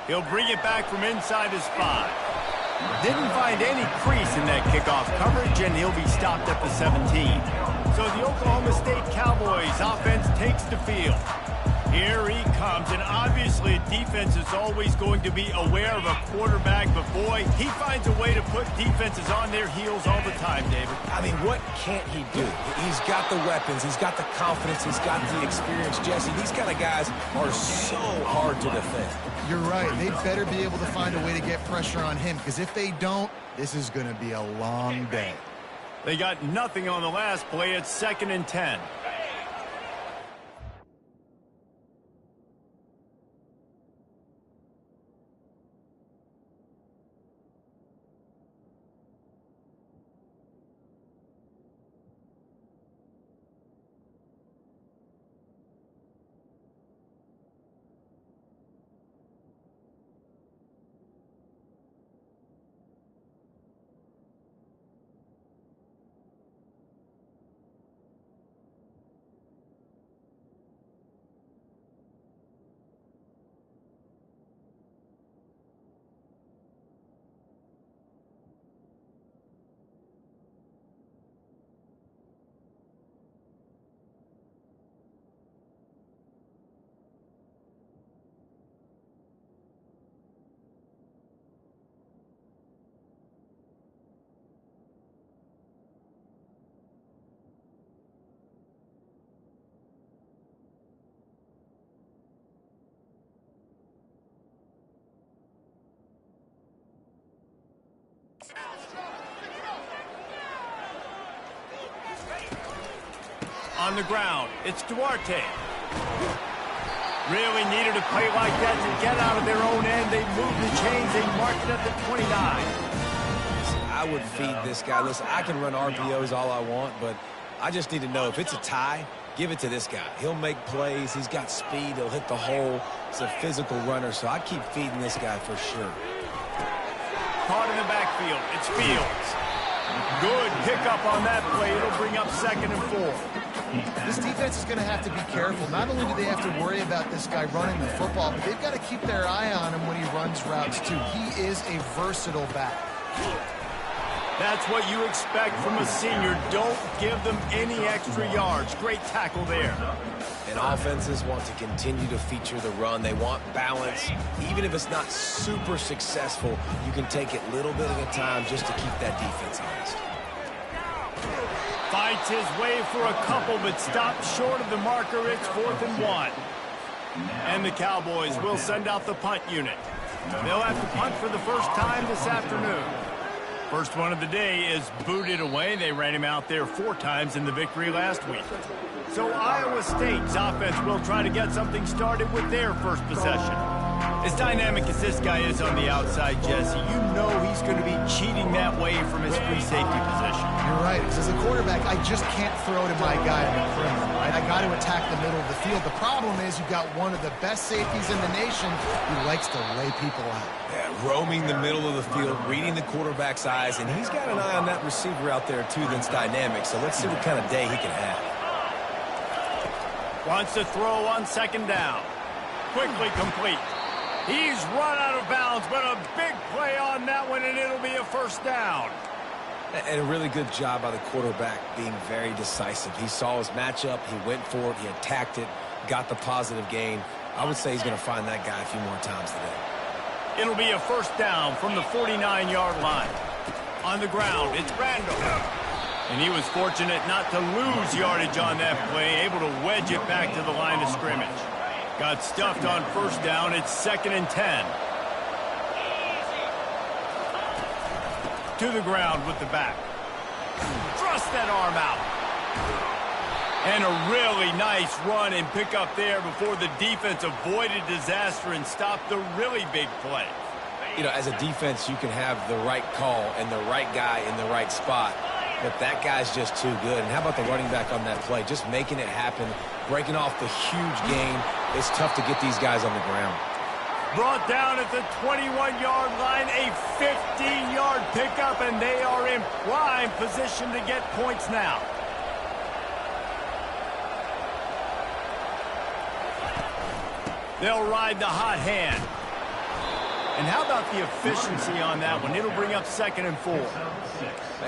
He'll bring it back from inside his 5. Didn't find any crease in that kickoff coverage, and he'll be stopped at the 17. So the Oklahoma State Cowboys offense takes the field. Here he comes, and obviously defense is always going to be aware of a quarterback, but boy, he finds a way to put defenses on their heels all the time, David. I mean, what can't he do? He's got the weapons, he's got the confidence, he's got the experience. Jesse, these kind of guys are so hard to defend. You're right. They better be able to find a way to get pressure on him, because if they don't, this is going to be a long day. They got nothing on the last play. It's 2nd and 10. On the ground, it's Duarte. Really needed a play like that to get out of their own end. They moved the chains. They marked it at the 29. I would feed this guy. Listen, I can run RPOs all I want, but I just need to know if it's a tie, give it to this guy. He'll make plays. He's got speed. He'll hit the hole. He's a physical runner, so I keep feeding this guy for sure. Caught in the backfield. It's Fields. Good pickup on that play. It'll bring up 2nd and 4. This defense is going to have to be careful. Not only do they have to worry about this guy running the football, but they've got to keep their eye on him when he runs routes, too. He is a versatile back. That's what you expect from a senior. Don't give them any extra yards. Great tackle there. And offenses want to continue to feature the run. They want balance. Even if it's not super successful, you can take it little bit at a time just to keep that defense honest. Fights his way for a couple, but stops short of the marker. It's 4th and 1. And the Cowboys will send out the punt unit. They'll have to punt for the first time this afternoon. First one of the day is booted away. They ran him out there 4 times in the victory last week. So Iowa State's offense will try to get something started with their first possession. As dynamic as this guy is on the outside, Jesse, you know he's going to be cheating that way from his free safety position. You're right, because as a quarterback, I just can't throw to my guy in the perimeter, right? I got to attack the middle of the field. The problem is you've got one of the best safeties in the nation who likes to lay people out. Yeah, roaming the middle of the field, reading the quarterback's eyes, and he's got an eye on that receiver out there, too, that's dynamic. So let's see what kind of day he can have. Wants to throw on 2nd down. Quickly complete. He's run out of bounds, but a big play on that one, and it'll be a 1st down. And a really good job by the quarterback being very decisive. He saw his matchup, he went for it, he attacked it, got the positive gain. I would say he's going to find that guy a few more times today. It'll be a 1st down from the 49-yard line. On the ground, it's Randall. And he was fortunate not to lose yardage on that play, able to wedge it back to the line of scrimmage. Got stuffed on 1st down. It's 2nd and 10. To the ground with the back. Thrust that arm out. And a really nice run and pick up there before the defense avoided disaster and stopped the really big play. You know, as a defense, you can have the right call and the right guy in the right spot. But that guy's just too good. And how about the running back on that play? Just making it happen, breaking off the huge gain. It's tough to get these guys on the ground. Brought down at the 21-yard line, a 15-yard pickup, and they are in prime position to get points now. They'll ride the hot hand. And how about the efficiency on that one? It'll bring up 2nd and 4.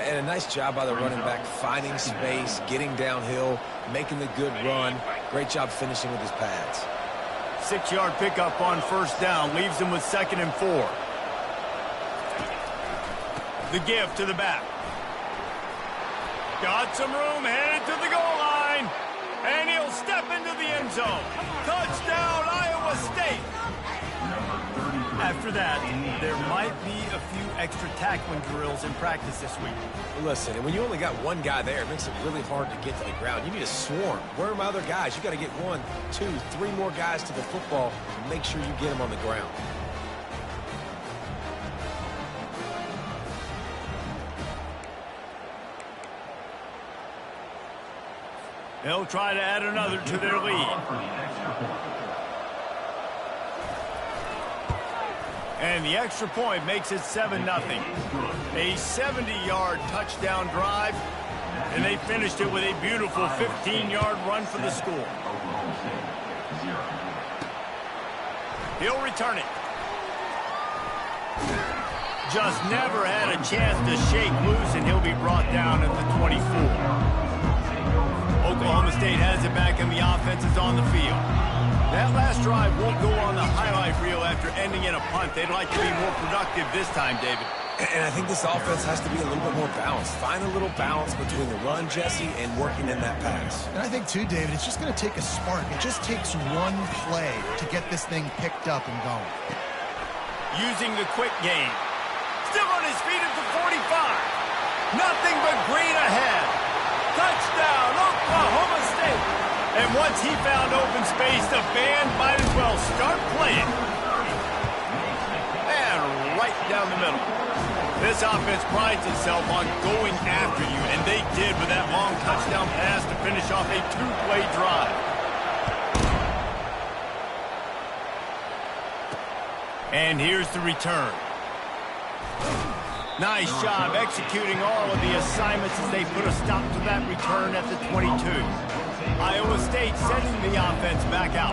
And a nice job by the running back, finding space, getting downhill, making the good run. Great job finishing with his pads. 6-yard pickup on 1st down. Leaves him with 2nd and 4. The give to the back. Got some room, headed to the goal line. And he'll step into the end zone. Touchdown, Iowa State. After that, there might be a few extra tackling drills in practice this week. Listen, and when you only got one guy there, it makes it really hard to get to the ground. You need a swarm. Where are my other guys? You got to get 1, 2, 3 more guys to the football and make sure you get them on the ground. They'll try to add another to their lead. And the extra point makes it 7-0. A 70-yard touchdown drive, and they finished it with a beautiful 15-yard run for the score. He'll return it. Just never had a chance to shake loose, and he'll be brought down at the 24. Oklahoma State has it back, and the offense is on the field. That last drive won't go on the highlight reel after ending in a punt. They'd like to be more productive this time, David. And I think this offense has to be a little bit more balanced. Find a little balance between the run, Jesse, and working in that pass. And I think, too, David, it's just going to take a spark. It just takes one play to get this thing picked up and going. Using the quick game. Still on his feet at the 45. Nothing but green ahead. Touchdown, Oklahoma State. And once he found open space, the band might as well start playing. And right down the middle. This offense prides itself on going after you, and they did with that long touchdown pass to finish off a 2-play drive. And here's the return. Nice job executing all of the assignments as they put a stop to that return at the 22. Iowa State sending the offense back out.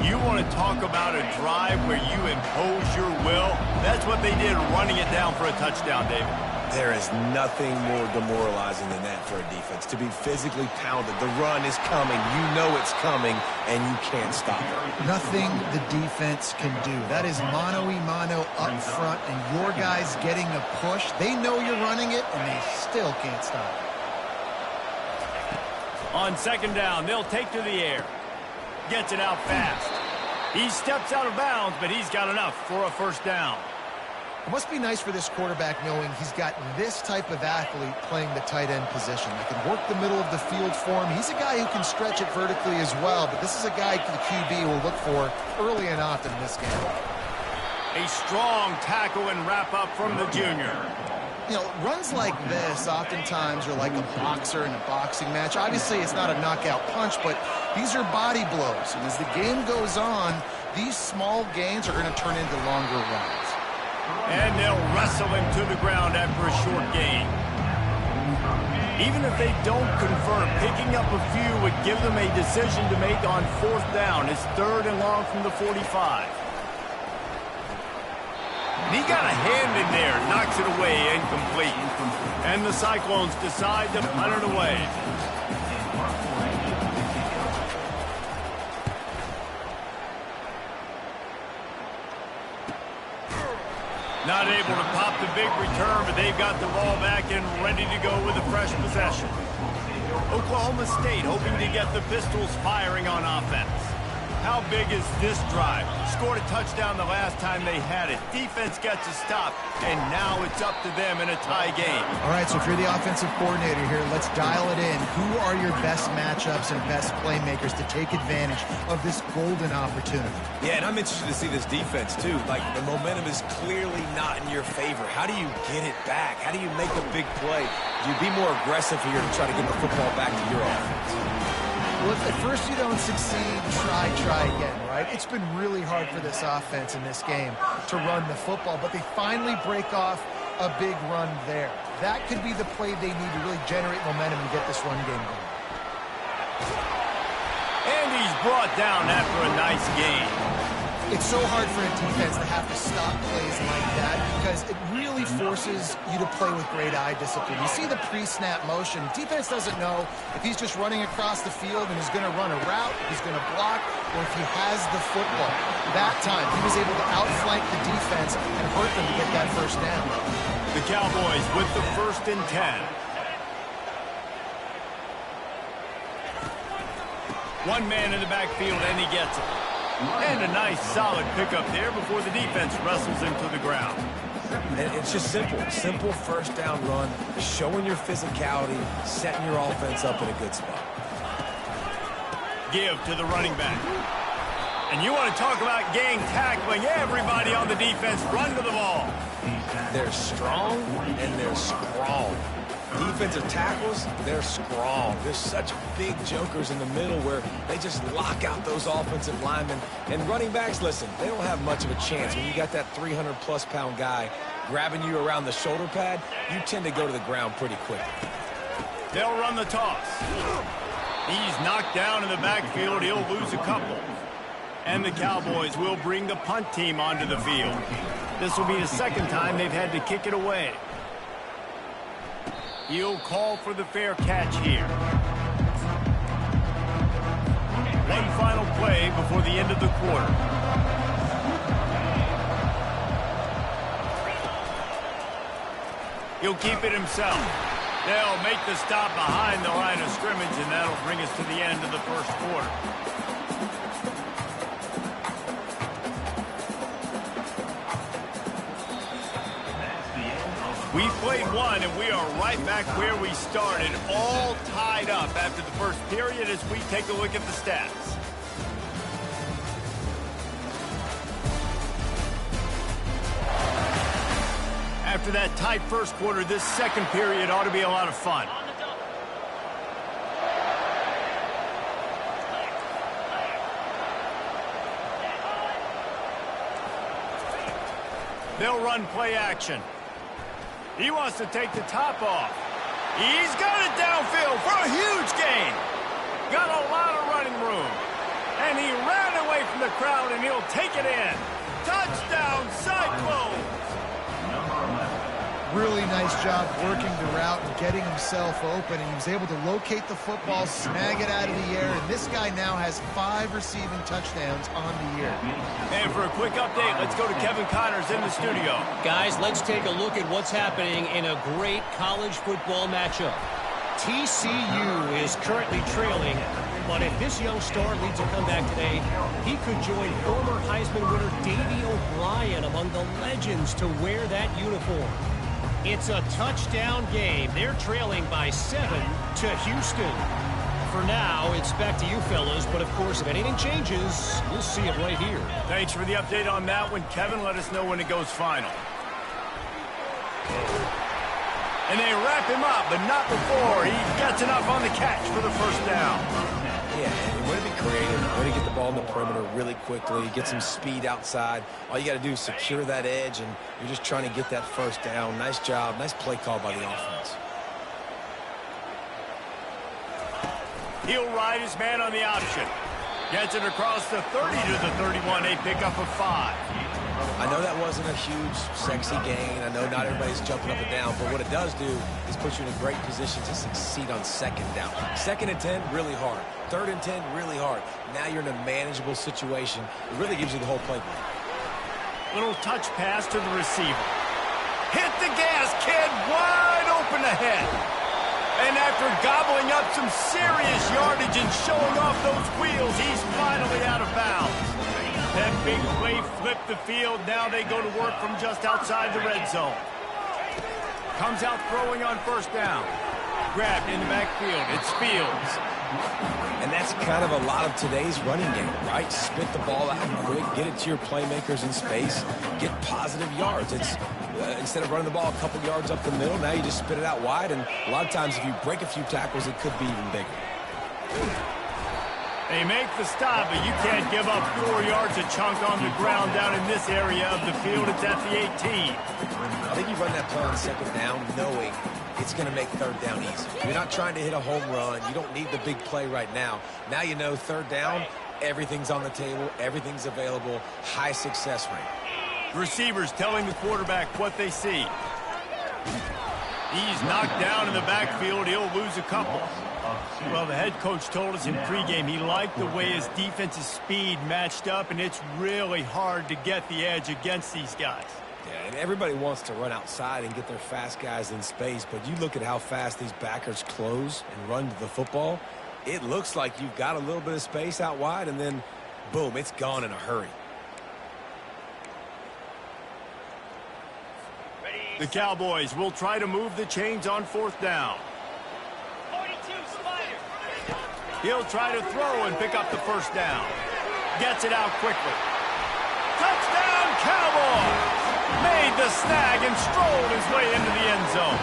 You want to talk about a drive where you impose your will? That's what they did, running it down for a touchdown, David. There is nothing more demoralizing than that for a defense. To be physically pounded. The run is coming. You know it's coming, and you can't stop it. Nothing the defense can do. That is mano-a-mano up front, and your guys getting a push. They know you're running it, and they still can't stop it. On 2nd down, they'll take to the air. Gets it out fast. He steps out of bounds, but he's got enough for a 1st down. It must be nice for this quarterback knowing he's got this type of athlete playing the tight end position. That can work the middle of the field for him. He's a guy who can stretch it vertically as well, but this is a guy the QB will look for early and often in this game. A strong tackle and wrap up from the junior. You know, runs like this oftentimes are like a boxer in a boxing match. Obviously, it's not a knockout punch, but these are body blows. And as the game goes on, these small gains are going to turn into longer runs. And they'll wrestle him to the ground after a short gain. Even if they don't convert, picking up a few would give them a decision to make on 4th down. It's 3rd and long from the 45. He got a hand in there, knocks it away, incomplete. And the Cyclones decide to punt it away. Not able to pop the big return, but they've got the ball back and ready to go with a fresh possession. Oklahoma State hoping to get the Pistols firing on offense. How big is this drive? Scored a touchdown the last time they had it. Defense gets a stop, and now it's up to them in a tie game. All right, so if you're the offensive coordinator here, let's dial it in. Who are your best matchups and best playmakers to take advantage of this golden opportunity? Yeah, and I'm interested to see this defense, too. Like, the momentum is clearly not in your favor. How do you get it back? How do you make a big play? Do you be more aggressive here to try to get the football back to your offense? Well, if at first you don't succeed, try again, right? It's been really hard for this offense in this game to run the football, but they finally break off a big run there. That could be the play they need to really generate momentum and get this run game going. And he's brought down after a nice gain. It's so hard for a defense to have to stop plays like that because it really forces you to play with great eye discipline. You see the pre-snap motion. Defense doesn't know if he's just running across the field and he's going to run a route, he's going to block, or if he has the football. That time, he was able to outflank the defense and hurt them to get that first down. The Cowboys with the 1st and 10. One man in the backfield, and he gets it. And a nice, solid pickup there before the defense wrestles him to the ground. And it's just simple. Simple first down run, showing your physicality, setting your offense up in a good spot. Give to the running back. And you want to talk about gang tackling. Everybody on the defense run to the ball. They're strong and they're strong. Defensive tackles, they're strong. There's such big jokers in the middle where they just lock out those offensive linemen. And running backs, listen, they don't have much of a chance. When you got that 300-plus pound guy grabbing you around the shoulder pad, you tend to go to the ground pretty quickly. They'll run the toss. He's knocked down in the backfield. He'll lose a couple. And the Cowboys will bring the punt team onto the field. This will be the second time they've had to kick it away. He'll call for the fair catch here. One final play before the end of the quarter. He'll keep it himself. They'll make the stop behind the line of scrimmage, and that'll bring us to the end of the first quarter. We played one, and we are right back where we started, all tied up after the first period as we take a look at the stats. After that tight first quarter, this second period ought to be a lot of fun. They'll run play action. He wants to take the top off. He's got it downfield for a huge gain. Got a lot of running room. And he ran away from the crowd, and he'll take it in. Touchdown, Cyclones! Really nice job working the route and getting himself open, and he was able to locate the football, snag it out of the air, and this guy now has 5 receiving touchdowns on the year. And for a quick update, let's go to Kevin Connors in the studio. Guys, let's take a look at what's happening in a great college football matchup. TCU is currently trailing, but if this young star leads a comeback today, he could join former Heisman winner Davey O'Brien among the legends to wear that uniform. It's a touchdown game. They're trailing by 7 to Houston. For now, it's back to you fellas, but of course, if anything changes, we'll see it right here. Thanks for the update on that one, Kevin. Let us know when it goes final. And they wrap him up, but not before he gets enough on the catch for the first down. Yeah, and way to be creative, way to get the ball in the perimeter really quickly, get some speed outside. All you got to do is secure that edge, and you're just trying to get that first down. Nice job, nice play call by the offense. He'll ride his man on the option. Gets it across the 30 to the 31, a pickup of 5. I know that wasn't a huge, sexy gain. I know not everybody's jumping up and down, but what it does do is put you in a great position to succeed on second down. 2nd and 10, really hard. 3rd and 10, really hard. Now you're in a manageable situation. It really gives you the whole playbook. Little touch pass to the receiver. Hit the gas, kid, wide open ahead. And after gobbling up some serious yardage and showing off those wheels, he's finally out of bounds. That big play flipped the field. Now they go to work from just outside the red zone. Comes out throwing on first down. Grabbed in the backfield. It's Fields. And that's kind of a lot of today's running game, right? Spit the ball out quick, get it to your playmakers in space, get positive yards. It's instead of running the ball a couple yards up the middle, now you just spit it out wide, and a lot of times if you break a few tackles, it could be even bigger. They make the stop, but you can't give up 4 yards a chunk on the ground down in this area of the field. It's at the 18. I think you run that play on second down knowing it's going to make third down easy. You're not trying to hit a home run. You don't need the big play right now. Now you know third down, Everything's on the table. Everything's available. High success rate. Receivers telling the quarterback what they see. He's knocked down in the backfield. He'll lose a couple. Well, the head coach told us in pregame he liked the way his defensive speed matched up, and it's really hard to get the edge against these guys. Yeah, and everybody wants to run outside and get their fast guys in space, but you look at how fast these backers close and run to the football. It looks like you've got a little bit of space out wide, and then, boom, it's gone in a hurry. The Cowboys will try to move the chains on 4th down. He'll try to throw and pick up the first down. Gets it out quickly. Touchdown, Cowboys! Made the snag and strolled his way into the end zone.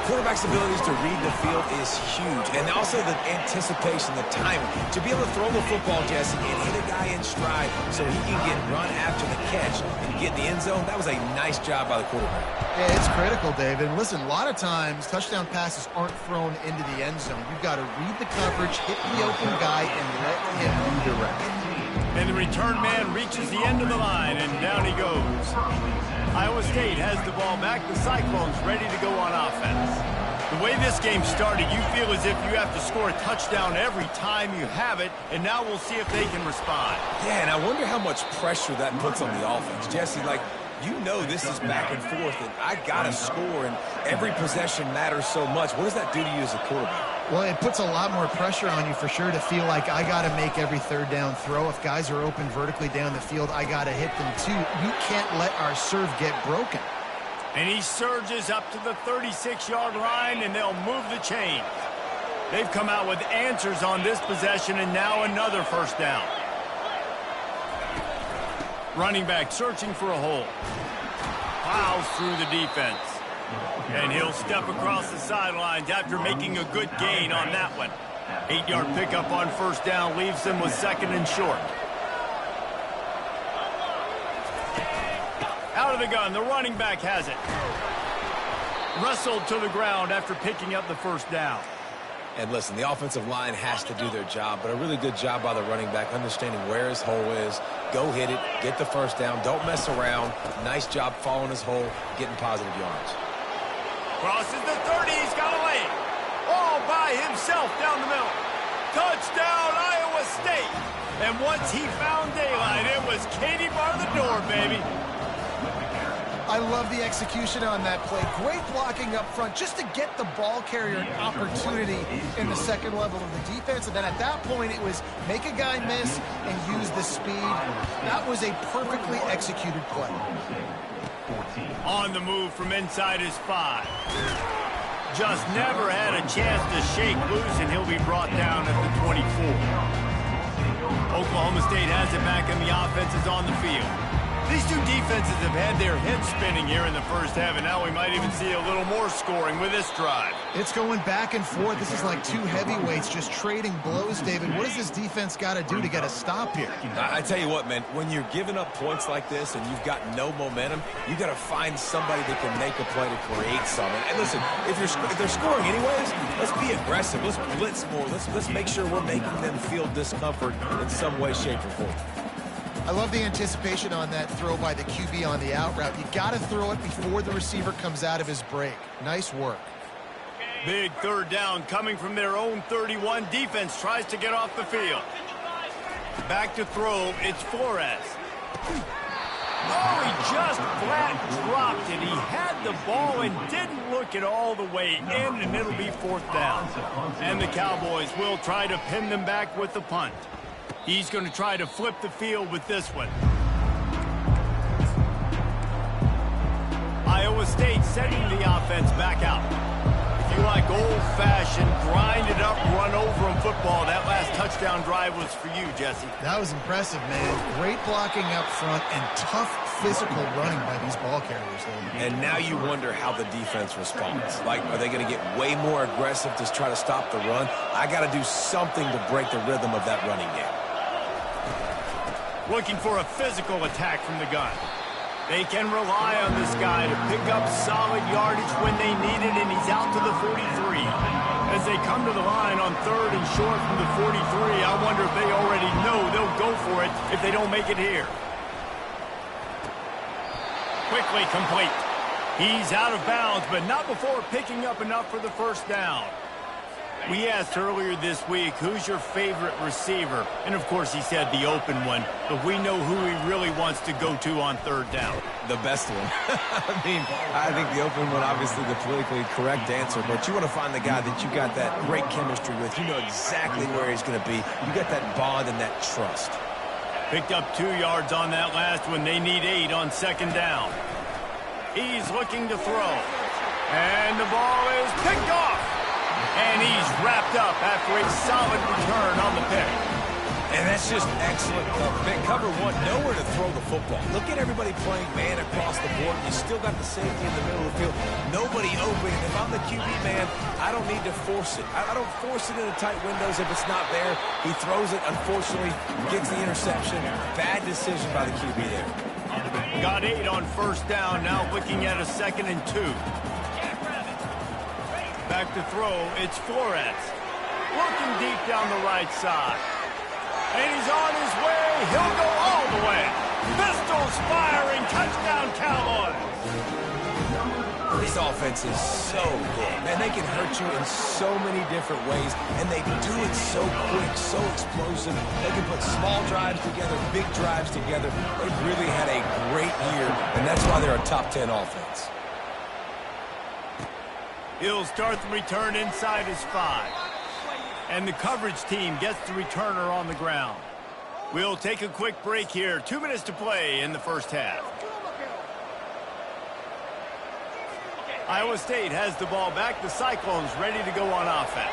Quarterback's abilities to read the field is huge, and also the anticipation, the timing. To be able to throw the football, Jesse, and hit a guy in stride so he can get run after the catch and get in the end zone, that was a nice job by the quarterback. Yeah, it's critical, David. And listen, a lot of times touchdown passes aren't thrown into the end zone. You've got to read the coverage, hit the open guy, and let him redirect. And the return man reaches the end of the line, and down he goes. Iowa State has the ball back. The Cyclones ready to go on offense. The way this game started, you feel as if you have to score a touchdown every time you have it, and now we'll see if they can respond. Yeah, and I wonder how much pressure that puts on the offense. Jesse, like, you know this is back and forth, and I got to score, and every possession matters so much. What does that do to you as a quarterback? Well, it puts a lot more pressure on you for sure to feel like I got to make every 3rd down throw. If guys are open vertically down the field, I got to hit them too. You can't let our serve get broken. And he surges up to the 36-yard line, and they'll move the chains. They've come out with answers on this possession, and now another first down. Running back searching for a hole. Plows through the defense. And he'll step across the sidelines after making a good gain on that one. 8-yard pickup on first down leaves them with 2nd and short. Out of the gun, the running back has it. Wrestled to the ground after picking up the first down. And listen, the offensive line has to do their job, but a really good job by the running back understanding where his hole is. Go hit it, get the first down, don't mess around. Nice job following his hole, getting positive yards. Crosses the 30, he's got a lane. All by himself down the middle. Touchdown, Iowa State. And once he found daylight, it was Katie bar the door, baby. I love the execution on that play. Great blocking up front just to get the ball carrier an opportunity in the 2nd level of the defense. And then at that point, it was make a guy miss and use the speed. That was a perfectly executed play. On the move from inside his 5. Just never had a chance to shake loose, and he'll be brought down at the 24. Oklahoma State has it back, and the offense is on the field. These two defenses have had their heads spinning here in the first half, and now we might even see a little more scoring with this drive. It's going back and forth. This is like two heavyweights just trading blows, David. What does this defense got to do to get a stop here? I tell you what, man, when you're giving up points like this and you've got no momentum, you got to find somebody that can make a play to create something. And listen, if they're scoring anyways, let's be aggressive. Let's blitz more. Let's make sure we're making them feel discomfort in some way, shape, or form. I love the anticipation on that throw by the QB on the out route. You got to throw it before the receiver comes out of his break. Nice work. Big 3rd down coming from their own 31. Defense tries to get off the field. Back to throw. It's Flores. Oh, he just flat dropped it. He had the ball and didn't look it all the way in, and it'll be 4th down. And the Cowboys will try to pin them back with the punt. He's going to try to flip the field with this one. Iowa State sending the offense back out. If you like old-fashioned, grind-it-up, run-over-'em football, that last touchdown drive was for you, Jesse. That was impressive, man. Great blocking up front and tough physical running by these ball carriers. And now you wonder how the defense responds. Like, are they going to get way more aggressive to try to stop the run? I got to do something to break the rhythm of that running game. Looking for a physical attack from the gun. They can rely on this guy to pick up solid yardage when they need it, and he's out to the 43. As they come to the line on 3rd and short from the 43, I wonder if they already know they'll go for it if they don't make it here. Quickly complete. He's out of bounds, but not before picking up enough for the first down. We asked earlier this week, who's your favorite receiver? And, of course, he said the open one. But we know who he really wants to go to on 3rd down. The best one. I think the open one, obviously the politically correct answer, but you want to find the guy that you got that great chemistry with. You know exactly where he's going to be. You got that bond and that trust. Picked up 2 yards on that last one. They need 8 on 2nd down. He's looking to throw. And the ball is picked off. And he's wrapped up after a solid return on the pick. And that's just excellent cover. Big cover one, nowhere to throw the football. Look at everybody playing man across the board. You still got the safety in the middle of the field. Nobody open. And if I'm the QB man, I don't need to force it. I don't force it into tight windows if it's not there. He throws it, unfortunately, gets the interception. Bad decision by the QB there. Got 8 on 1st down, now looking at a 2nd and 2. Back to throw, it's Flores. Looking deep down the right side. And he's on his way. He'll go all the way. Pistols firing. Touchdown, Cowboys. This offense is so good. Man, they can hurt you in so many different ways, and they do it so quick, so explosive. They can put small drives together, big drives together. They've really had a great year, and that's why they're a top 10 offense. He'll start the return inside his 5. And the coverage team gets the returner on the ground. We'll take a quick break here. 2 minutes to play in the first half. Iowa State has the ball back. The Cyclones ready to go on offense.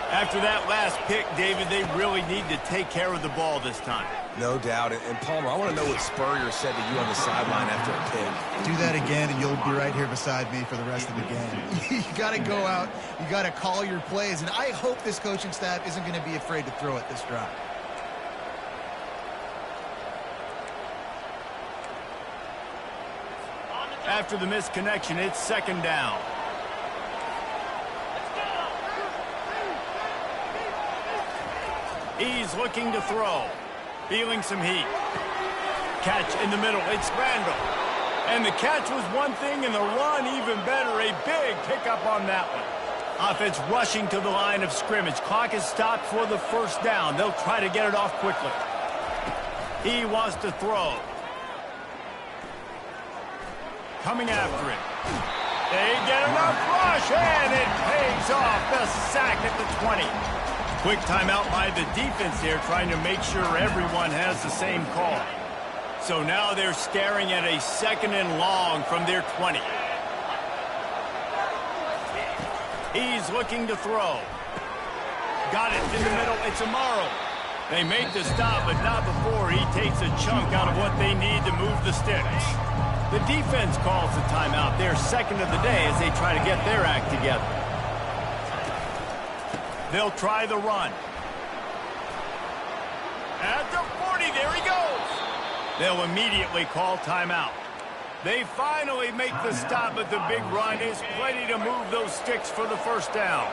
After that last pick, David, they really need to take care of the ball this time. No doubt. And Palmer, I want to know what Spurrier said to you on the sideline after a pick. Do that again, and you'll be right here beside me for the rest of the game. You got to go out. You got to call your plays. And I hope this coaching staff isn't going to be afraid to throw it this drive. After the misconnection, it's 2nd down. He's looking to throw. Feeling some heat. Catch in the middle. It's Randall. And the catch was one thing, and the run even better. A big pickup on that one. Offense rushing to the line of scrimmage. Clock is stopped for the 1st down. They'll try to get it off quickly. He wants to throw. Coming after it. They get enough rush, and it pays off. The sack at the 20. Quick timeout by the defense here, trying to make sure everyone has the same call. So now they're staring at a 2nd and long from their 20. He's looking to throw. Got it in the middle. It's Amaro. They make the stop, but not before he takes a chunk out of what they need to move the sticks. The defense calls the timeout. Their 2nd of the day as they try to get their act together. They'll try the run. At the 40, there he goes. They'll immediately call timeout. They finally make the stop, but the big run is plenty to move those sticks for the 1st down.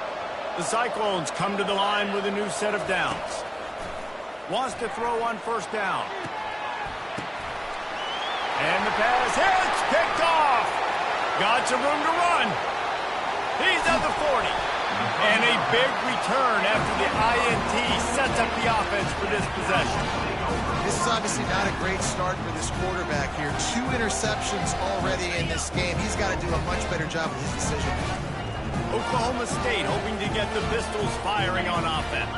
The Cyclones come to the line with a new set of downs. Wants to throw on 1st down. And the pass hits, picked off. Got some room to run. He's at the 40. And a big return after the INT sets up the offense for this possession. This is obviously not a great start for this quarterback here. 2 interceptions already in this game. He's got to do a much better job with his decision. Oklahoma State hoping to get the Pistols firing on offense.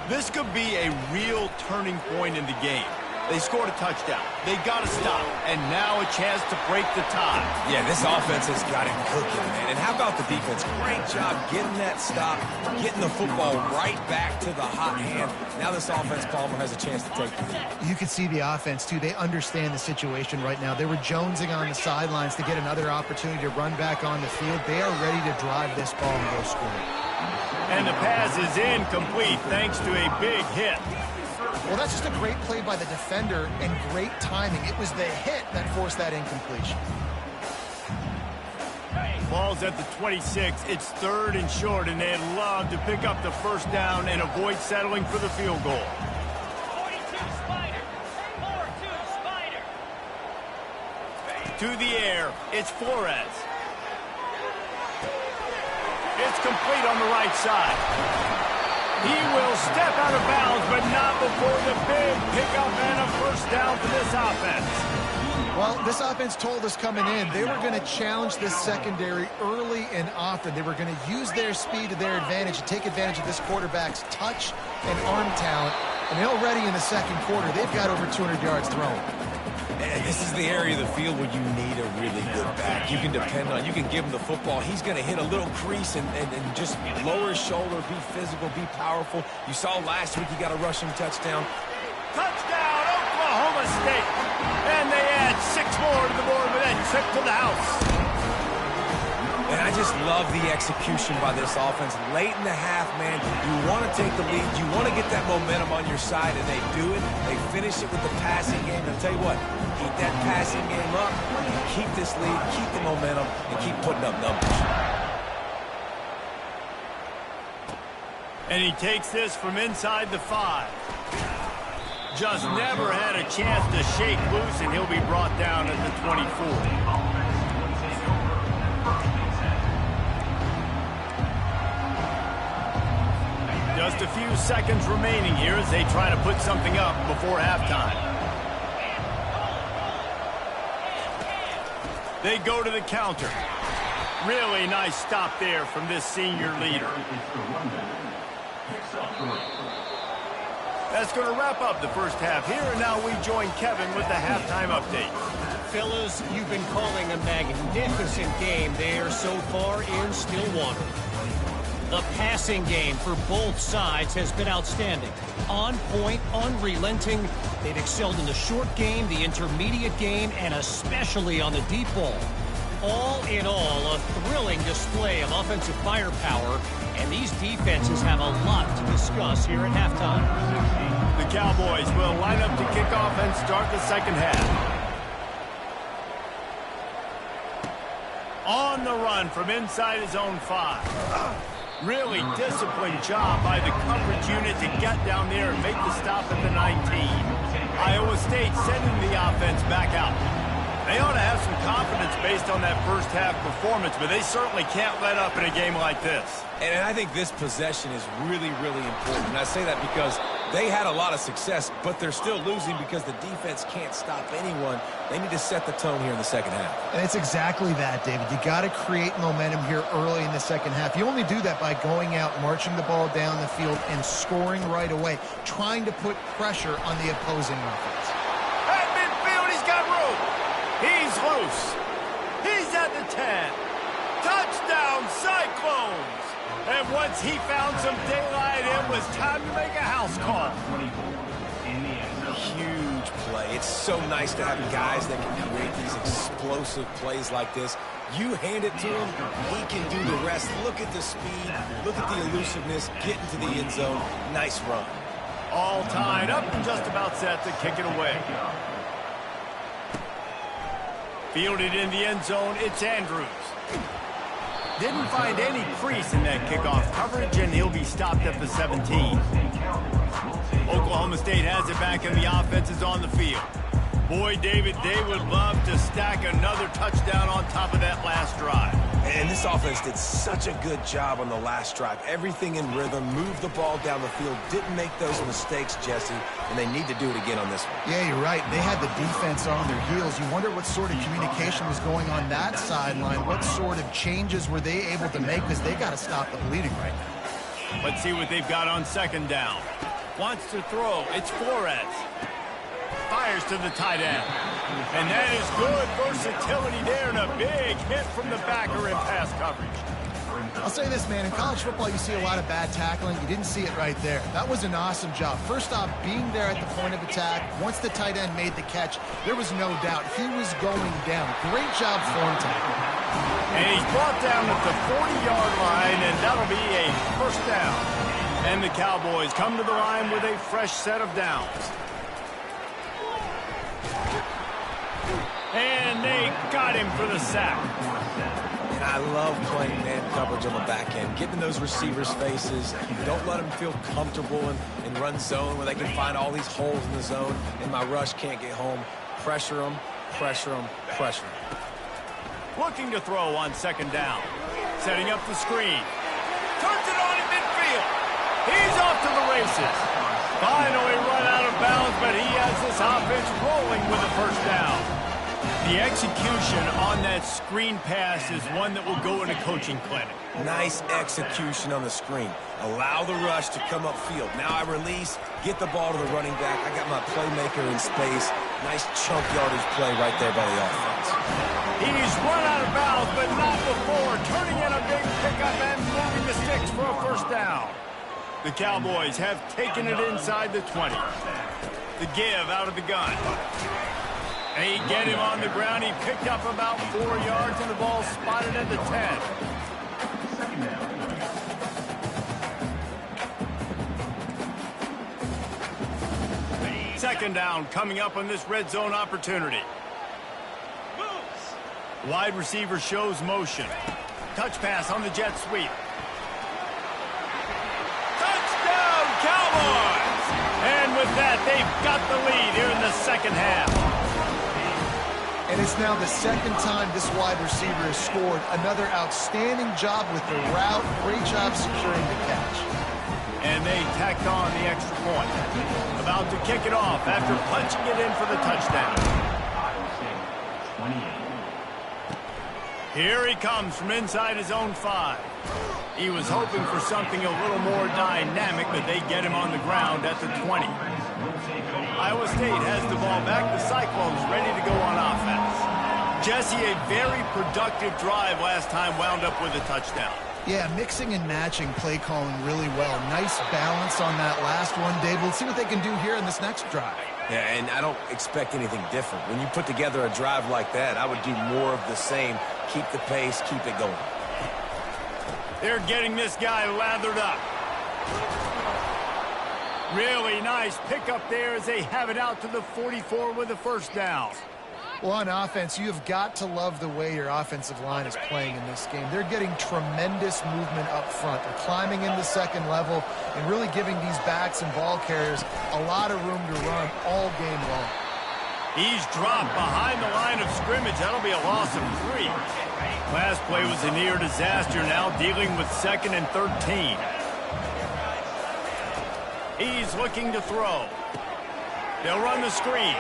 This could be a real turning point in the game. They scored a touchdown. They got to stop. And now a chance to break the tie. Yeah, this offense has got it cooking, man. And how about the defense? Great job getting that stop, getting the football right back to the hot hand. Now this offense, Palmer, has a chance to take the lead. You can see the offense, too. They understand the situation right now. They were jonesing on the sidelines to get another opportunity to run back on the field. They are ready to drive this ball and go score. And the pass is incomplete thanks to a big hit. Well, that's just a great play by the defender and great timing. It was the hit that forced that incompletion. Ball's at the 26. It's 3rd and short, and they'd love to pick up the first down and avoid settling for the field goal. 42 Spider. 4-2 Spider. To the air, it's Flores. It's complete on the right side. He will step out of bounds, but not before the big pickup and a first down for this offense. Well, this offense told us coming in they were going to challenge this secondary early and often. They were going to use their speed to their advantage and take advantage of this quarterback's touch and arm talent. And already in the second quarter, they've got over 200 yards thrown. And this is the area of the field where you need a really good back. You can depend on, you can give him the football. He's going to hit a little crease and just lower his shoulder, be physical, be powerful. You saw last week he got a rushing touchdown. Touchdown, Oklahoma State. And they add 6 more to the board with that trip to the house. And I just love the execution by this offense. Late in the half, man, you want to take the lead. You want to get that momentum on your side, and they do it. They finish it with the passing game. And I'll tell you what, keep that passing game up. You keep this lead, keep the momentum, and keep putting up numbers. And he takes this from inside the 5. Just never had a chance to shake loose, and he'll be brought down at the 24. Just a few seconds remaining here as they try to put something up before halftime. They go to the counter. Really nice stop there from this senior leader. That's going to wrap up the first half here, and now we join Kevin with the halftime update. Fellas, you've been calling a magnificent game there so far in Stillwater. The passing game for both sides has been outstanding. On point, unrelenting. They've excelled in the short game, the intermediate game, and especially on the deep ball. All in all, a thrilling display of offensive firepower, and these defenses have a lot to discuss here at halftime. The Cowboys will line up to kick off and start the second half. On the run from inside his own 5. Really disciplined job by the coverage unit to get down there and make the stop at the 19. Iowa State sending the offense back out. They ought to have some confidence based on that first half performance, but they certainly can't let up in a game like this. And I think this possession is really, really important. And I say that because they had a lot of success, but they're still losing because the defense can't stop anyone. They need to set the tone here in the second half. And it's exactly that, David. You got to create momentum here early in the second half. You only do that by going out, marching the ball down the field, and scoring right away, trying to put pressure on the opposing offense. At midfield, he's got room. He's loose. He's at the 10. Touchdown, Cyclones. And once he found some daylight, it was time to make a house call. Huge play. It's so nice to have guys that can create these explosive plays like this. You hand it to him, he can do the rest. Look at the speed. Look at the elusiveness. Get into the end zone. Nice run. All tied up and just about set to kick it away. Fielded in the end zone, it's Andrews. Didn't find any crease in that kickoff coverage, and he'll be stopped at the 17. Oklahoma State has it back, and the offense is on the field. Boy, David, they would love to stack another touchdown on top of that last drive. And this offense did such a good job on the last drive. Everything in rhythm, moved the ball down the field, didn't make those mistakes, Jesse, and they need to do it again on this one. Yeah, you're right. They had the defense on their heels. You wonder what sort of communication was going on that sideline. What sort of changes were they able to make, because they got to stop the bleeding right now. Let's see what they've got on second down. Wants to throw. It's Flores. Fires to the tight end. And that is good versatility there, and a big hit from the backer in pass coverage. I'll say this, man. In college football, you see a lot of bad tackling. You didn't see it right there. That was an awesome job. First off, being there at the point of attack. Once the tight end made the catch, there was no doubt he was going down. Great job form tackle. And he's brought down at the 40-yard line, and that'll be a first down. And the Cowboys come to the line with a fresh set of downs. And they got him for the sack. And I love playing man coverage on the back end, getting those receivers' faces. Don't let them feel comfortable in run zone where they can find all these holes in the zone and my rush can't get home. Pressure them, pressure them, pressure them. Looking to throw on second down. Setting up the screen. Turns it on in midfield. He's off to the races. Finally run out of bounds, but he has this offense rolling with a first down. The execution on that screen pass is one that will go in a coaching clinic. Nice execution on the screen. Allow the rush to come upfield. Now I release, get the ball to the running back. I got my playmaker in space. Nice chunk yardage play right there by the offense. He's run out of bounds, but not before. Turning in a big pickup and moving the sticks for a first down. The Cowboys have taken it inside the 20. The give out of the gun. They get him on the ground. He picked up about 4 yards, and the ball spotted at the 10. Second down coming up on this red zone opportunity. Wide receiver shows motion. Touch pass on the jet sweep. Touchdown, Cowboys! And with that, they've got the lead here in the second half. And it's now the second time this wide receiver has scored. Another outstanding job with the route. Great job securing the catch. And they tacked on the extra point. About to kick it off after punching it in for the touchdown. Here he comes from inside his own 5. He was hoping for something a little more dynamic, but they get him on the ground at the 20. Iowa State has the ball back. The Cyclones ready to go on offense. Jesse, a very productive drive last time wound up with a touchdown. Yeah, mixing and matching play calling really well. Nice balance on that last one, Dave. We'll see what they can do here in this next drive. Yeah, and I don't expect anything different. When you put together a drive like that, I would do more of the same. Keep the pace, keep it going. They're getting this guy lathered up. Really nice pickup there as they have it out to the 44 with a first down. Well, on offense, you have got to love the way your offensive line is playing in this game. They're getting tremendous movement up front. They're climbing in the second level and really giving these backs and ball carriers a lot of room to run all game long. He's dropped behind the line of scrimmage. That'll be a loss of 3. Last play was a near disaster, now dealing with 2nd and 13. He's looking to throw. They'll run the screen.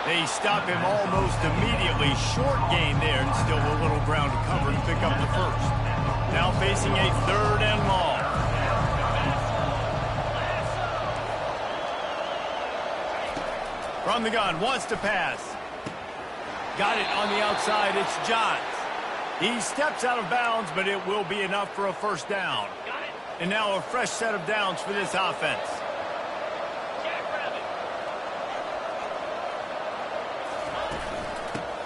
They stop him almost immediately. Short gain there, and still a little ground to cover to pick up the first. Now facing a 3rd and long. From the gun, wants to pass. Got it on the outside, it's Johns. He steps out of bounds, but it will be enough for a first down. And now a fresh set of downs for this offense.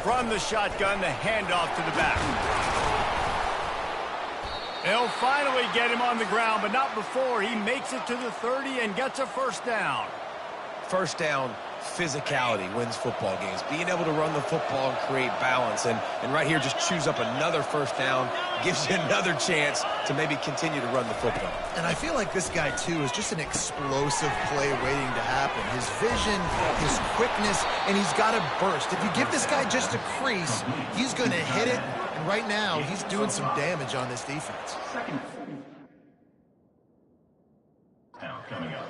From the shotgun, the handoff to the back. They'll finally get him on the ground, but not before he makes it to the 30 and gets a first down. First down, physicality wins football games. Being able to run the football and create balance. And right here, just choose up another first down, gives you another chance to maybe continue to run the football. And I feel like this guy, too, is just an explosive play waiting to happen. His vision, his quickness, and he's got a burst. If you give this guy just a crease, he's going to hit it. And right now, he's doing some damage on this defense.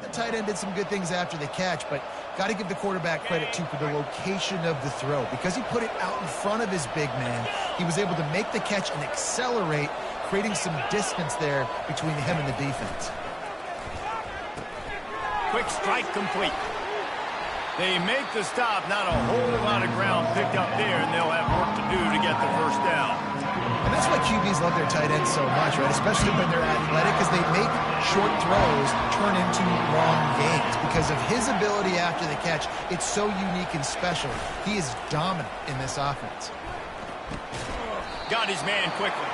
The tight end did some good things after the catch, but got to give the quarterback credit, too, for the location of the throw. Because he put it out in front of his big man, he was able to make the catch and accelerate, creating some distance there between him and the defense. Quick strike complete. They make the stop. Not a whole lot of ground picked up there, and they'll have work to do to get the first down. And that's why QBs love their tight ends so much, right? Especially when they're athletic, because they make short throws turn into long gains. Because of his ability after the catch, it's so unique and special. He is dominant in this offense. Got his man quickly.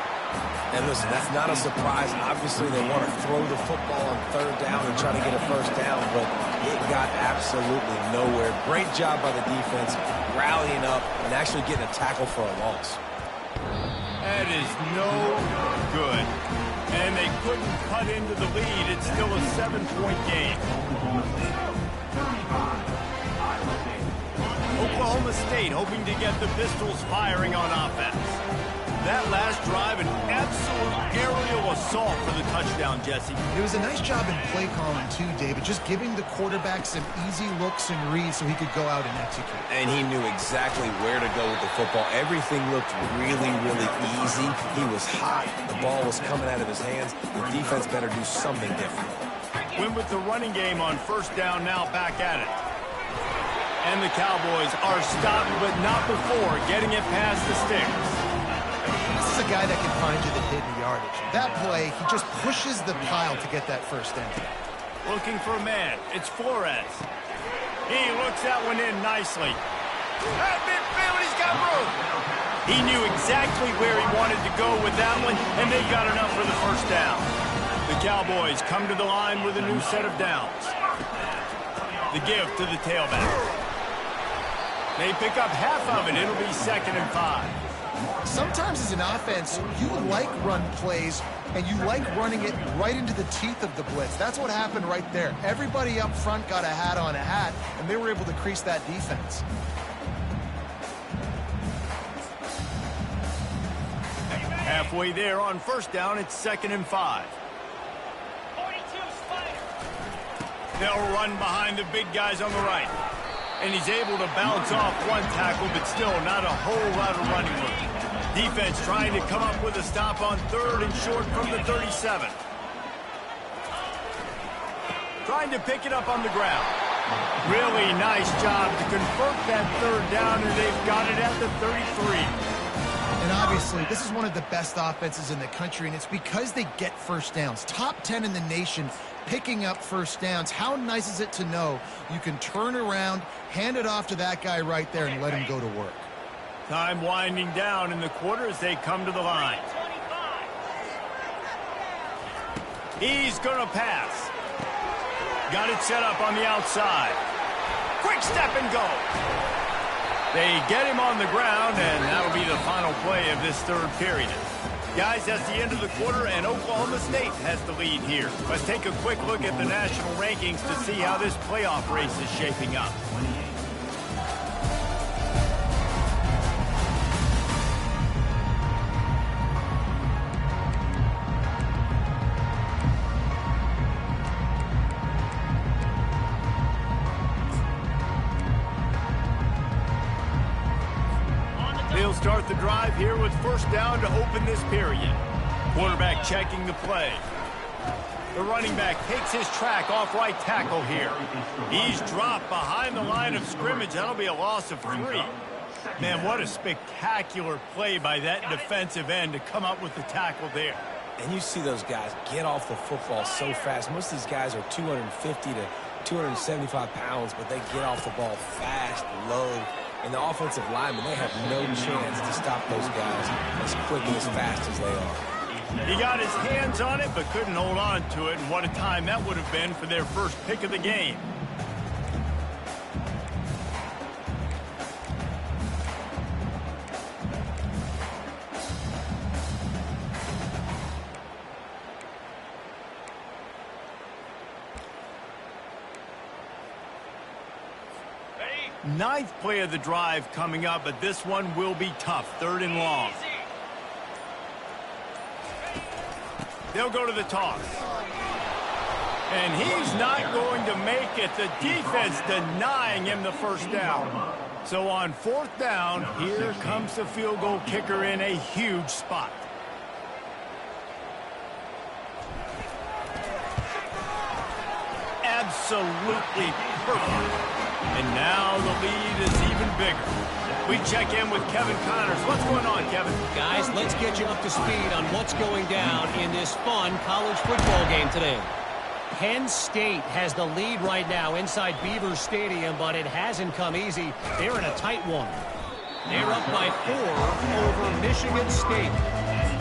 And listen, that's not a surprise. Obviously, they want to throw the football on 3rd down and try to get a first down, but it got absolutely nowhere. Great job by the defense, rallying up and actually getting a tackle for a loss. That is no good. And they couldn't cut into the lead. It's still a 7-point game. Oklahoma State hoping to get the Pistols firing on offense. That last drive, an absolute aerial assault for the touchdown, Jesse. It was a nice job in play calling too, David, just giving the quarterback some easy looks and reads so he could go out and execute. And he knew exactly where to go with the football. Everything looked really, really easy. He was hot. The ball was coming out of his hands. The defense better do something different. Win with the running game on first down, now back at it. And the Cowboys are stopped, but not before getting it past the sticks. This is a guy that can find you the hidden yardage. That play, he just pushes the pile to get that first down. Looking for a man. It's Flores. He looks that one in nicely. At midfield, he's got room. He knew exactly where he wanted to go with that one, and they got enough for the first down. The Cowboys come to the line with a new set of downs. The give to the tailback. They pick up half of it. It'll be 2nd and 5. Sometimes as an offense, you like run plays, and you like running it right into the teeth of the blitz. That's what happened right there. Everybody up front got a hat on a hat, and they were able to crease that defense. Halfway there on first down, it's 2nd and 5. 42 Spider. They'll run behind the big guys on the right. And he's able to bounce off one tackle, but still not a whole lot of running room. Defense trying to come up with a stop on 3rd and short from the 37. Trying to pick it up on the ground. Really nice job to convert that 3rd down, and they've got it at the 33. And obviously, this is one of the best offenses in the country, and it's because they get first downs. Top 10 in the nation picking up first downs. How nice is it to know you can turn around, hand it off to that guy right there, and let him go to work. Time winding down in the quarter as they come to the line. 25. He's going to pass. Got it set up on the outside. Quick step and go. They get him on the ground, and that'll be the final play of this 3rd period. Guys, that's the end of the quarter, and Oklahoma State has the lead here. Let's take a quick look at the national rankings to see how this playoff race is shaping up. They'll start the drive here with first down to open this period. Quarterback checking the play. The running back takes his track off right tackle here. He's dropped behind the line of scrimmage. That'll be a loss of 3. Man, what a spectacular play by that defensive end to come up with the tackle there. And you see those guys get off the football so fast. Most of these guys are 250 to 275 pounds, but they get off the ball fast, low. And the offensive linemen, they have no chance to stop those guys as quick and as fast as they are. He got his hands on it, but couldn't hold on to it. And what a time that would have been for their first pick of the game. Ninth play of the drive coming up, but this one will be tough. 3rd and long. They'll go to the toss. And he's not going to make it. The defense denying him the first down. So on 4th down, here comes the field goal kicker in a huge spot. Absolutely perfect. And now the lead is even bigger. We check in with Kevin Connors. What's going on, Kevin? Guys, let's get you up to speed on what's going down in this fun college football game today. Penn State has the lead right now inside Beaver Stadium, but it hasn't come easy. They're in a tight one. They're up by 4 over Michigan State.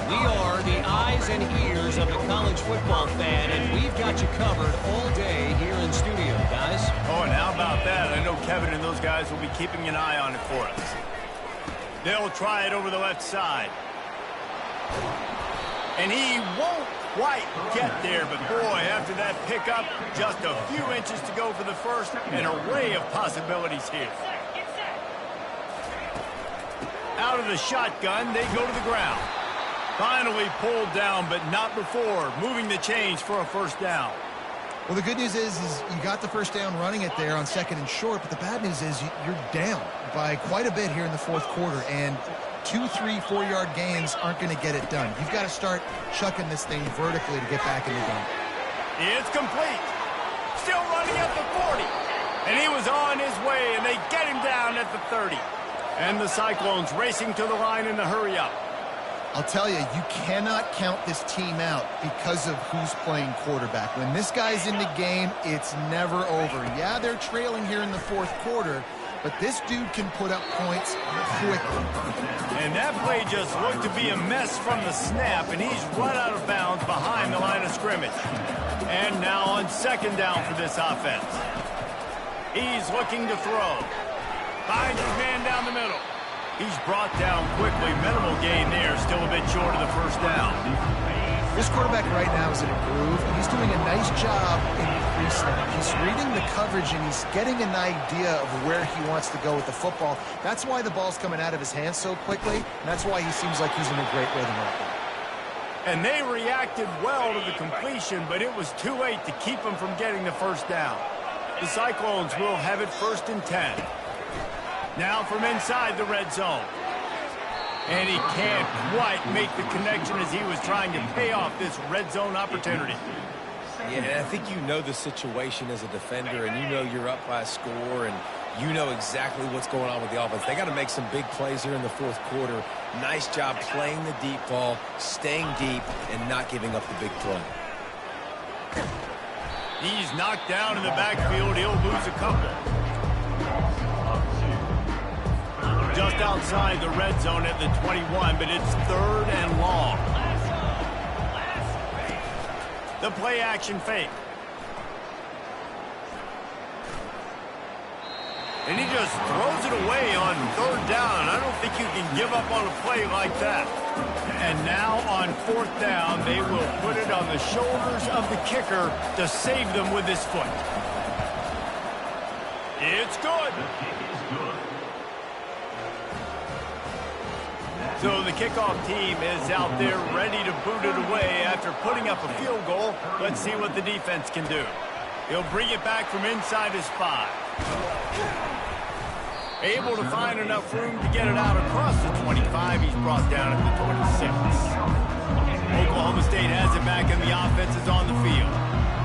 We are the eyes and ears of the college football fan, and we've got you covered all day here in studio, guys. Oh, and how about that? I know Kevin and those guys will be keeping an eye on it for us. They'll try it over the left side. And he won't quite get there, but boy, after that pickup, just a few inches to go for the first. An array of possibilities here. Get set. Out of the shotgun, they go to the ground. Finally pulled down, but not before moving the chains for a first down. Well, the good news is you got the first down running it there on 2nd and short, but the bad news is you're down by quite a bit here in the 4th quarter, and 2, 3, 4-yard gains aren't going to get it done. You've got to start chucking this thing vertically to get back in the game. It's complete. Still running at the 40. And he was on his way, and they get him down at the 30. And the Cyclones racing to the line in the hurry-up. I'll tell you, you cannot count this team out because of who's playing quarterback. When this guy's in the game, it's never over. Yeah, they're trailing here in the 4th quarter, but this dude can put up points quickly. And that play just looked to be a mess from the snap, and he's run out of bounds behind the line of scrimmage. And now on 2nd down for this offense. He's looking to throw. Finds his man down the middle. He's brought down quickly. Minimal gain there, still a bit short of the first down. This quarterback right now is in a groove, and he's doing a nice job in pre-snap. He's reading the coverage, and he's getting an idea of where he wants to go with the football. That's why the ball's coming out of his hands so quickly, and that's why he seems like he's in a great rhythm right now. And they reacted well to the completion, but it was too late to keep him from getting the first down. The Cyclones will have it 1st and 10. Now from inside the red zone. And he can't quite make the connection as he was trying to pay off this red zone opportunity. Yeah, and I think you know the situation as a defender, and you know you're up by a score, and you know exactly what's going on with the offense. They got to make some big plays here in the 4th quarter. Nice job playing the deep ball, staying deep, and not giving up the big play. He's knocked down in the backfield. He'll lose a couple. Just outside the red zone at the 21, but it's 3rd and long. The play action fake. And he just throws it away on 3rd down. I don't think you can give up on a play like that. And now on 4th down, they will put it on the shoulders of the kicker to save them with his foot. It's good. So the kickoff team is out there ready to boot it away after putting up a field goal. Let's see what the defense can do. He'll bring it back from inside his 5. Able to find enough room to get it out across the 25. He's brought down at the 26. Oklahoma State has it back, and the offense is on the field.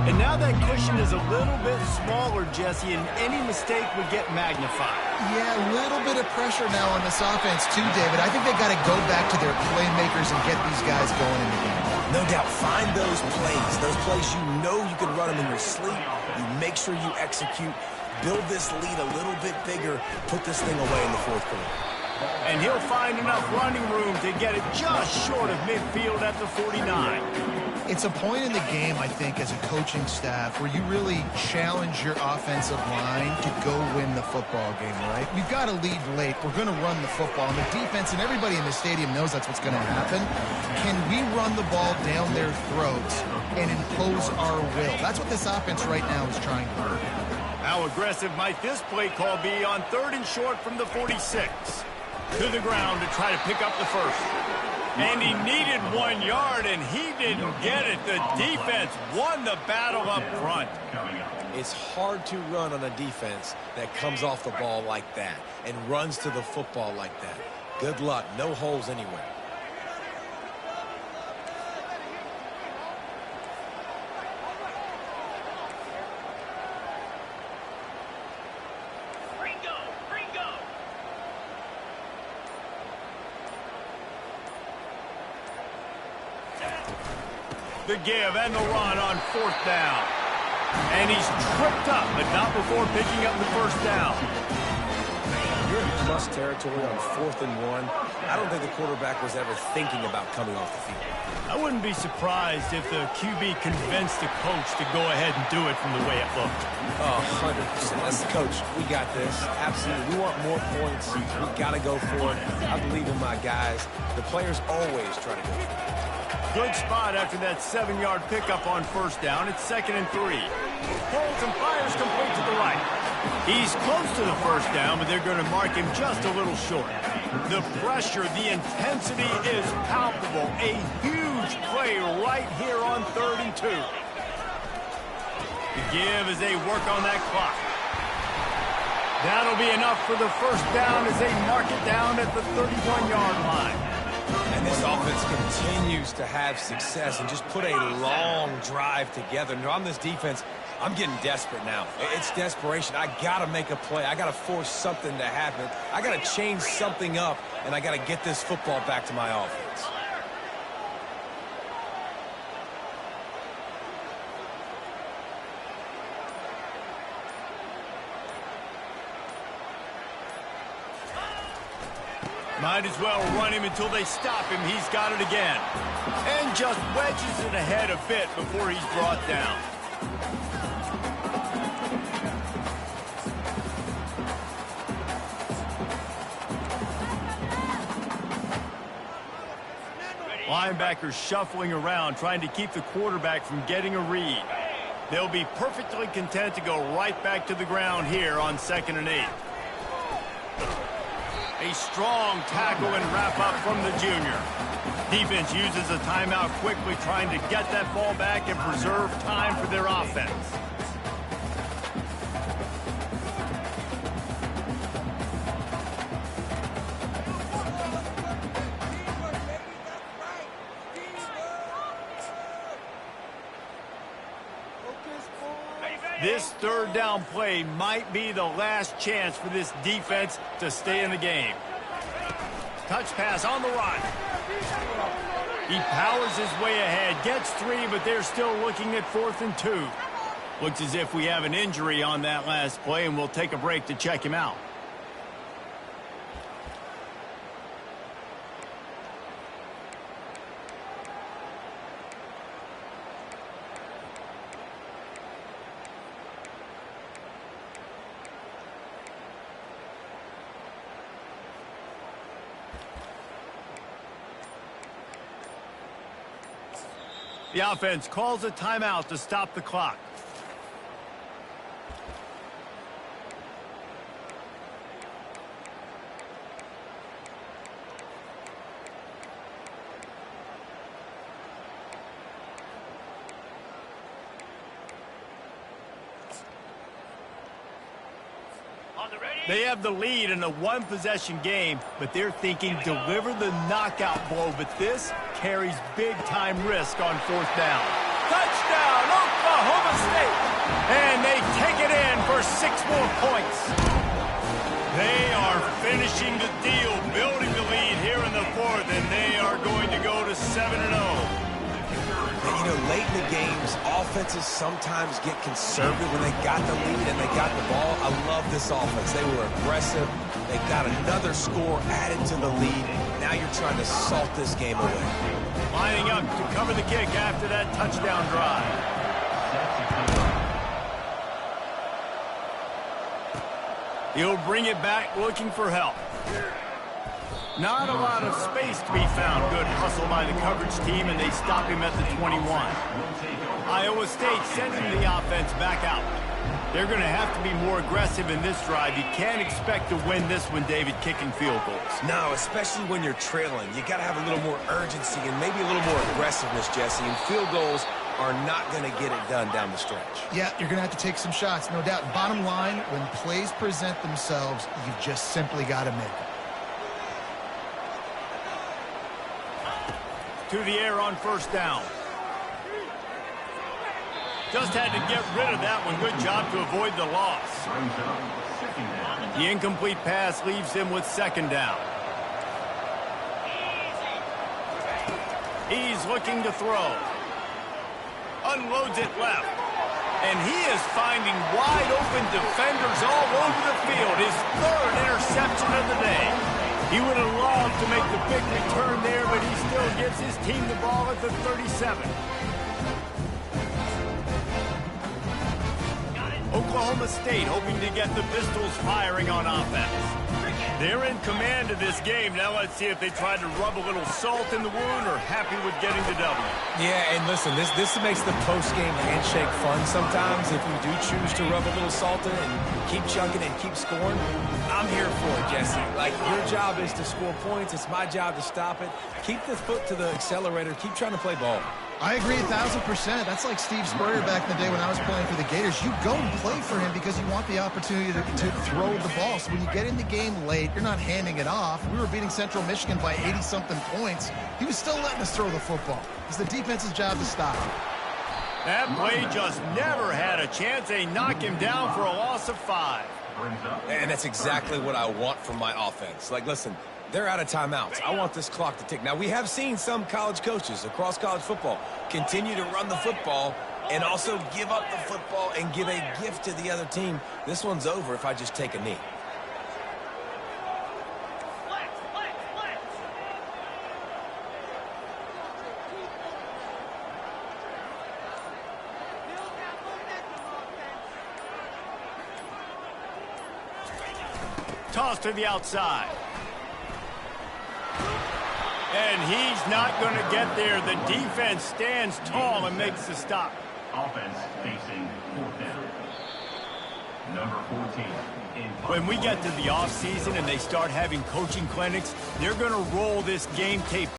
And now that cushion is a little bit smaller, Jesse, and any mistake would get magnified. Yeah, a little bit of pressure now on this offense too, David. I think they got to go back to their playmakers and get these guys going in the game. No doubt, find those plays you know you can run them in your sleep. You make sure you execute, build this lead a little bit bigger, put this thing away in the 4th quarter. And he'll find enough running room to get it just short of midfield at the 49. It's a point in the game, I think, as a coaching staff where you really challenge your offensive line to go win the football game, right? We've got to lead late. We're going to run the football. And the defense and everybody in the stadium knows that's what's going to happen. Can we run the ball down their throats and impose our will? That's what this offense right now is trying to do. How aggressive might this play call be on 3rd and short from the 46? To the ground to try to pick up the first. And he needed 1 yard, and he didn't get it. The defense won the battle up front. It's hard to run on a defense that comes off the ball like that and runs to the football like that. Good luck. No holes anywhere. The give and the run on 4th down. And he's tripped up, but not before picking up the first down. you're in plus territory on 4th and 1, I don't think the quarterback was ever thinking about coming off the field. I wouldn't be surprised if the QB convinced the coach to go ahead and do it from the way it looked. Oh, 100%. That's the coach. We got this. Absolutely. We want more points. We got to go for it. I believe in my guys. The players always try to go for it. Good spot after that 7-yard pickup on 1st down. It's 2nd and 3. Pulls and fires complete to the right. He's close to the 1st down, but they're going to mark him just a little short. The pressure, the intensity is palpable. A huge play right here on 3rd and 2. The give as they work on that clock. That'll be enough for the 1st down as they mark it down at the 31-yard line. And this offense continues to have success and just put a long drive together. Now, on this defense, I'm getting desperate now. It's desperation. I got to make a play. I got to force something to happen. I got to change something up, and I got to get this football back to my offense. Might as well run him until they stop him. He's got it again. And just wedges it ahead a bit before he's brought down. Linebackers shuffling around, trying to keep the quarterback from getting a read. They'll be perfectly content to go right back to the ground here on 2nd and 8. A strong tackle and wrap-up from the junior. Defense uses a timeout quickly, trying to get that ball back and preserve time for their offense. This 3rd down play might be the last chance for this defense to stay in the game. Touch pass on the run. He powers his way ahead, gets 3, but they're still looking at 4th and 2. Looks as if we have an injury on that last play, and we'll take a break to check him out. The offense calls a timeout to stop the clock. They have the lead in a one-possession game, but they're thinking deliver the knockout blow. But this carries big-time risk on 4th down. Touchdown, Oklahoma State! And they take it in for 6 more points. They are finishing the deal, building the lead here in the 4th, and they are going to go to 7-0. And, you know, late in the games, offenses sometimes get conservative when they got the lead and they got the ball. I love this offense. They were aggressive. They got another score added to the lead. Now you're trying to salt this game away. Lining up to cover the kick after that touchdown drive. He'll bring it back looking for help. Not a lot of space to be found. Good hustle by the coverage team, and they stop him at the 21. Iowa State sending the offense back out. They're going to have to be more aggressive in this drive. You can't expect to win this one, David, kicking field goals. No, especially when you're trailing. You got to have a little more urgency and maybe a little more aggressiveness, Jesse. And field goals are not going to get it done down the stretch. Yeah, you're going to have to take some shots, no doubt. Bottom line, when plays present themselves, you've just simply got to make them. To the air on 1st down. Just had to get rid of that one. Good job to avoid the loss. The incomplete pass leaves him with 2nd down. He's looking to throw. Unloads it left. And he is finding wide open defenders all over the field. His 3rd interception of He would have loved to make the big return there, but he still gives his team the ball at the 37. Oklahoma State hoping to get the Pistols firing on offense. They're in command of this game. Now let's see if they try to rub a little salt in the wound or happy with getting the W. Yeah, and listen, this makes the post-game handshake fun sometimes. If you do choose to rub a little salt in and keep chunking and keep scoring, I'm here for it, Jesse. Like, your job is to score points. It's my job to stop it. Keep the foot to the accelerator. Keep trying to play ball. I agree 1,000%. That's like Steve Spurrier back in the day when I was playing for the Gators. You go and play for him because you want the opportunity to throw the ball. So when you get in the game late, you're not handing it off. We were beating Central Michigan by 80-something points. He was still letting us throw the football. It's the defense's job to stop him. That play just never had a chance. They knock him down for a loss of 5. And that's exactly what I want from my offense. Like, listen, they're out of timeouts. I want this clock to tick. Now, we have seen some college coaches across college football continue to run the football and also give up the football and give a gift to the other team. This one's over if I just take a knee. Toss to the outside. And he's not going to get there. The defense stands tall and makes the stop. Offense facing fourth down. Number 14. When we get to the offseason and they start having coaching clinics, they're going to roll this game tape